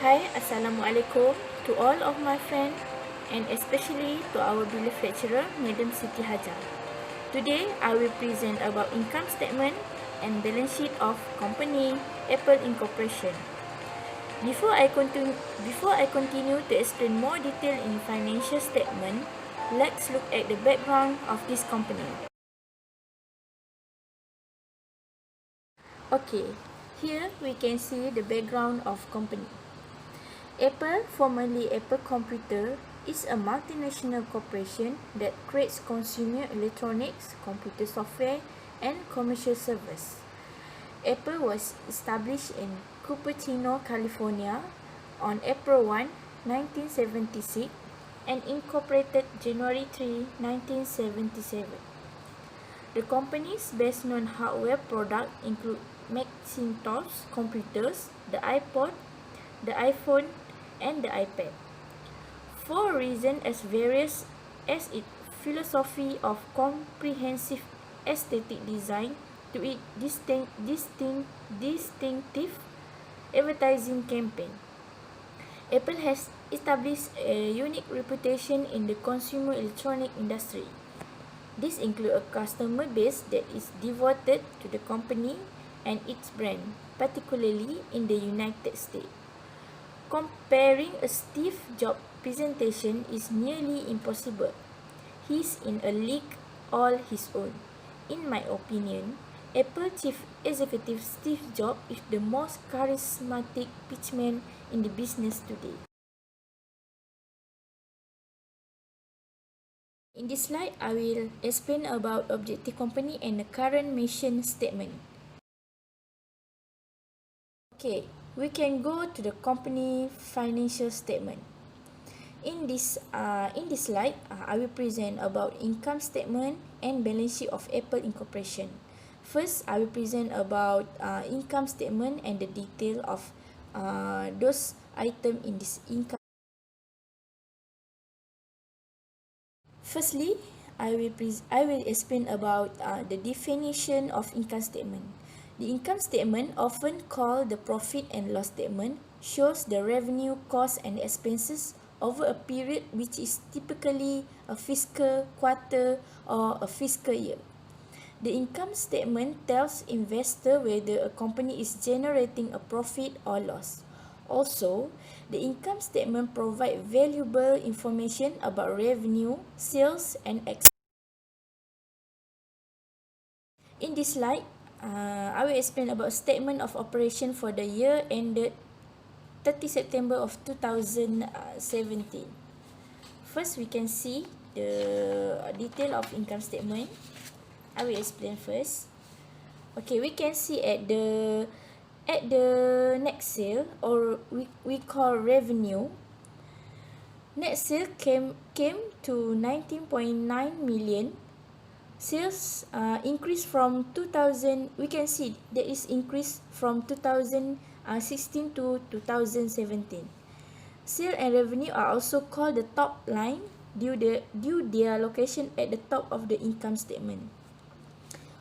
Hi, Assalamualaikum to all of my friends and especially to our beloved lecturer, Madam Siti Hajar. Today, I will present about income statement and balance sheet of company Apple Incorporation. Before I continue to explain more detail in financial statement, let's look at the background of this company. Okay, here we can see the background of company. Apple, formerly Apple Computer, is a multinational corporation that creates consumer electronics, computer software, and commercial service. Apple was established in Cupertino, California on April 1, 1976 and incorporated January 3, 1977. The company's best-known hardware products include Macintosh computers, the iPod, the iPhone, and the iPad. For reasons as various as its philosophy of comprehensive aesthetic design to its distinctive advertising campaign. Apple has established a unique reputation in the consumer electronic industry. This includes a customer base that is devoted to the company and its brand, particularly in the United States. Comparing a Steve Jobs presentation is nearly impossible. He's in a league all his own. In my opinion, Apple Chief Executive Steve Jobs is the most charismatic pitchman in the business today. In this slide, I will explain about objective company and the current mission statement. Okay, we can go to the company financial statement. In this slide, I will present about income statement and balance sheet of Apple Incorporation. First, I will present about income statement and the detail of those items in this income. Firstly, I will explain about the definition of income statement. The income statement, often called the profit and loss statement, shows the revenue, costs, and expenses over a period which is typically a fiscal quarter or a fiscal year. The income statement tells investor whether a company is generating a profit or loss. Also, the income statement provides valuable information about revenue, sales, and expenses. In this slide, I will explain about statement of operation for the year ended 30 September of 2017. First, we can see the detail of income statement. I will explain first. Okay, we can see at the net sale, or we call revenue. Net sale came to 19.9 million. Sales increased from 2000. We can see there is increase from 2016 to 2017. Sale and revenue are also called the top line due their location at the top of the income statement.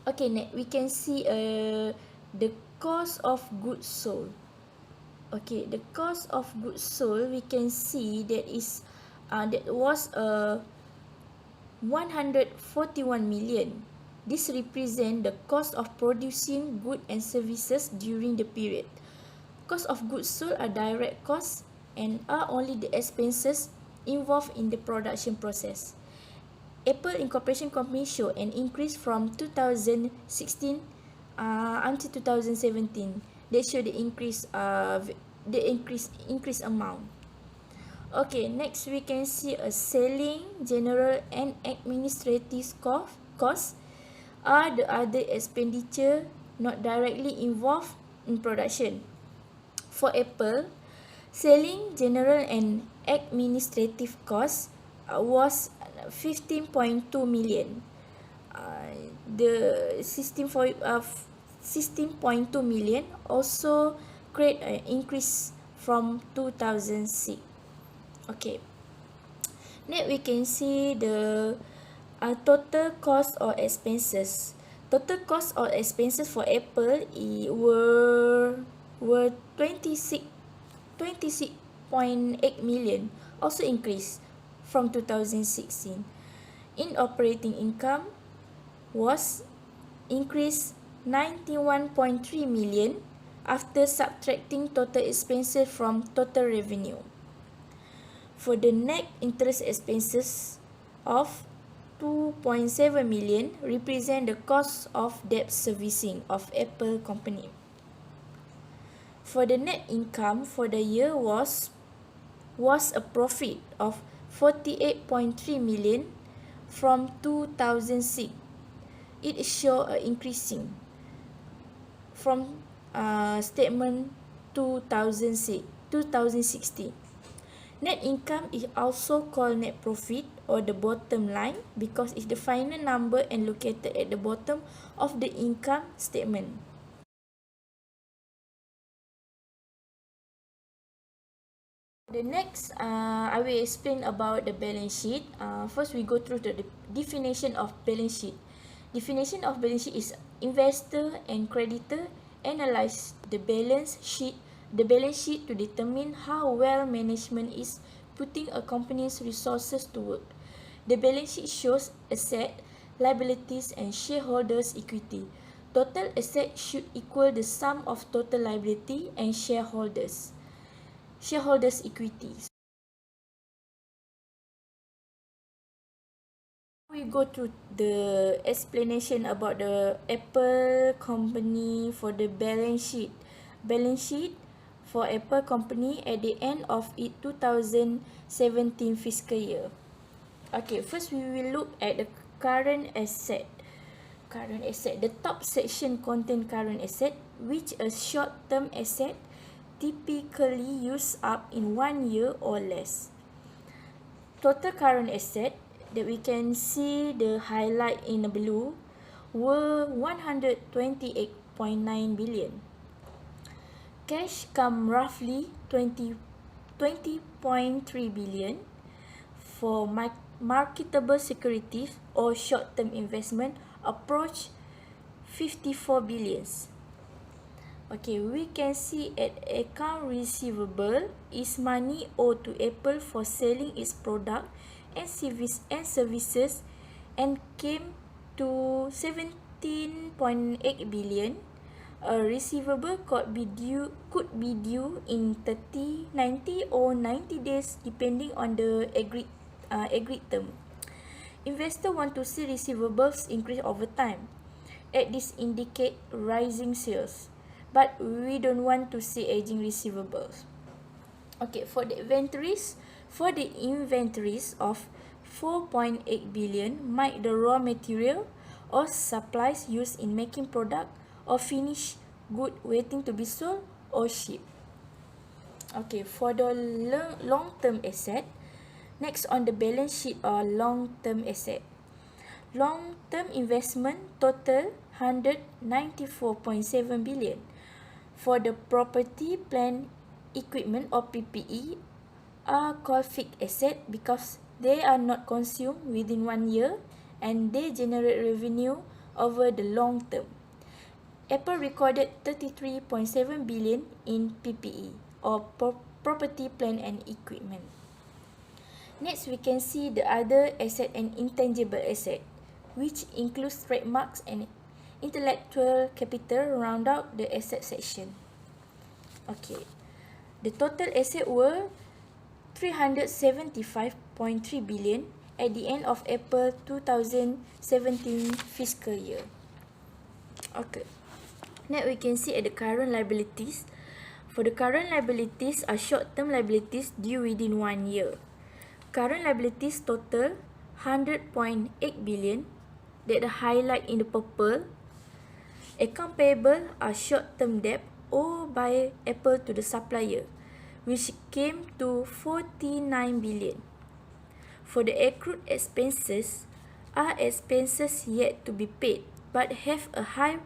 Okay, next we can see the cost of goods sold. Okay, the cost of goods sold, we can see that was 141 million. This represents the cost of producing goods and services during the period. Cost of goods sold are direct costs and are only the expenses involved in the production process. Apple Incorporation Company show an increase from 2016 until 2017. They show the increase amount. Okay, next we can see a selling, general, and administrative costs are the other expenditure not directly involved in production. For Apple, selling, general, and administrative costs was 15.2 million. The 16.2 million also create an increase from 2006. Okay. Next, we can see the total cost or expenses. Total cost or expenses for Apple were 26 26.8 million also increased from 2016. In operating income was increased 91.3 million after subtracting total expenses from total revenue. For the net interest expenses of 2.7 million represent the cost of debt servicing of Apple company. For the net income for the year was a profit of 48.3 million from 2006. It show a increasing from statement 2016. Net income is also called net profit or the bottom line because it's the final number and located at the bottom of the income statement. The next, I will explain about the balance sheet. First, we go through the definition of balance sheet. Definition of balance sheet is investor and creditor analyze the balance sheet to determine how well management is putting a company's resources to work. The balance sheet shows asset, liabilities, and shareholders' equity. Total asset should equal the sum of total liability and shareholders' equity. We go through the explanation about the Apple company for the balance sheet. Balance sheet for Apple company at the end of its 2017 fiscal year. Okay, first we will look at the current asset. The top section contain current asset, which a short-term asset typically used up in 1 year or less. Total current asset that we can see the highlight in the blue were 128.9 billion. Cash come roughly 20.3 billion. For marketable securities or short-term investment approach 54 billions. Okay, we can see at account receivable is money owed to Apple for selling its product and services and came to 17.8 billion. A receivable could be due in 30, 90 or 90 days depending on the agreed term. Investors want to see receivables increase over time, as this indicate rising sales, but we don't want to see aging receivables. Okay, for the inventories of 4.8 billion might the raw material or supplies used in making product or finished good waiting to be sold or shipped. Okay, for the long-term asset, next on the balance sheet are long-term asset. Long-term investment total 194.7 billion. For the property, plant, equipment or PPE are called fixed asset because they are not consumed within 1 year and they generate revenue over the long term. Apple recorded 33.7 billion in PPE or property, plant and equipment. Next, we can see the other asset and intangible asset, which includes trademarks and intellectual capital round out the asset section. Okay, the total asset were 375.3 billion at the end of April 2017 fiscal year. Okay, next we can see at the current liabilities. For the current liabilities are short-term liabilities due within 1 year. Current liabilities total 100.8 billion that the highlight in the purple. Account payable are short-term debt owed by Apple to the supplier, which came to 49 billion. For the accrued expenses are expenses yet to be paid but have a high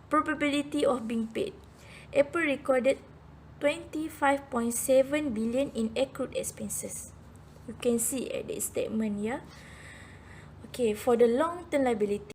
probability of being paid. Apple recorded 25.7 billion in accrued expenses. You can see at the statement here. Okay, for the long-term liability,